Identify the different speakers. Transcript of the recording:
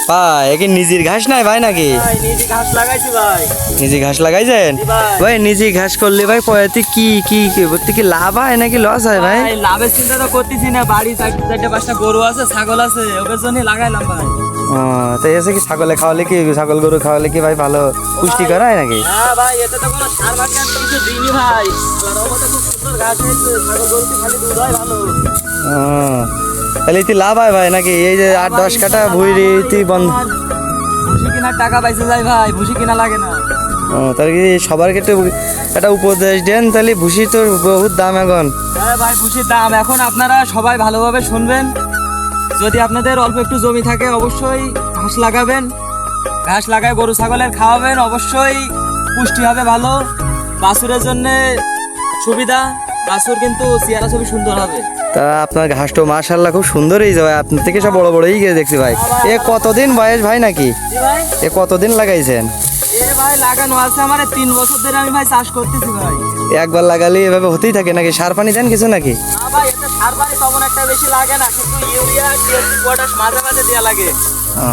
Speaker 1: ভাই এ কি নিজের ঘাস নাই ভাই নাকি?
Speaker 2: ভাই নিজে ঘাস লাগাইছি ভাই।
Speaker 1: নিজে ঘাস লাগাইছেন?
Speaker 2: জি ভাই।
Speaker 1: ভাই নিজে ঘাস করলে ভাই পয়াতে কি লাভ হয় নাকি লস হয় ভাই?
Speaker 2: ভাই লাভের চিন্তা তো করতেছি না, বাড়ি চারটে পাঁচটা গরু আছে, ছাগল আছে, ওদের জন্য লাগাইলাম ভাই।
Speaker 1: ও তাই এসে কি ছাগলে খাওয়ালে কি ছাগল গরু খাওয়ালে কি ভাই ভালো পুষ্টিকর হয় নাকি?
Speaker 2: হ্যাঁ ভাই, এতে তো কোনো সার ভাগ কিছু দিইনি ভাই। আল্লাহর রহমতে খুব সুন্দর ঘাস হয়েছে, ছাগল গরুতে খালি দুধ হয় ভালো।
Speaker 1: ও তাহলে ইতি লাভ হয় ভাই নাকি? এই যে 8-10 কাটা ভুঁড়ি ইতি বন্ধ।
Speaker 2: ভুসি কেনার টাকা পাইছে যাই ভাই, ভুসি কেনা লাগে না।
Speaker 1: ও তাহলে কি সবার ক্ষেত্রে একটা উপদেশ দেন, তাহলে ভুসি তো বহুত দাম এখন।
Speaker 2: হ্যাঁ ভাই, ভুসির দাম এখন আপনারা সবাই ভালোভাবে শুনবেন। যদি আপনাদের অল্প একটু জমি থাকে অবশ্যই ঘাস লাগাবেন, ঘাস লাগায় গরু ছাগলের খাওয়াবেন, অবশ্যই পুষ্টি হবে ভালো। বাছুরের জন্য সুবিধা, বাছুর কিন্তু চেহারা ছবি সুন্দর হবে।
Speaker 1: তা আপনার ঘাস তো মাশাআল্লাহ খুব সুন্দর হয়েছে ভাই, আপনার থেকে সব বড় বড়ই গিয়ে দেখছি ভাই। এ কতদিন বয়স ভাই নাকি?
Speaker 2: জি ভাই,
Speaker 1: এ কতদিন লাগাইছেন?
Speaker 2: এ ভাই লাগানো আছে আমার 3 বছর ধরে, আমি ভাই চাষ করতেছি ভাই।
Speaker 1: একবার লাগালে এভাবে হতেই থাকে নাকি? সার পানি দেন কিছু নাকি?
Speaker 2: না ভাই, এতে সার পানি তেমন একটা বেশি লাগে না, কিন্তু ইউরিয়া, টিএসপি, পটাশ মাঝে মাঝে দেওয়া লাগে।
Speaker 1: ও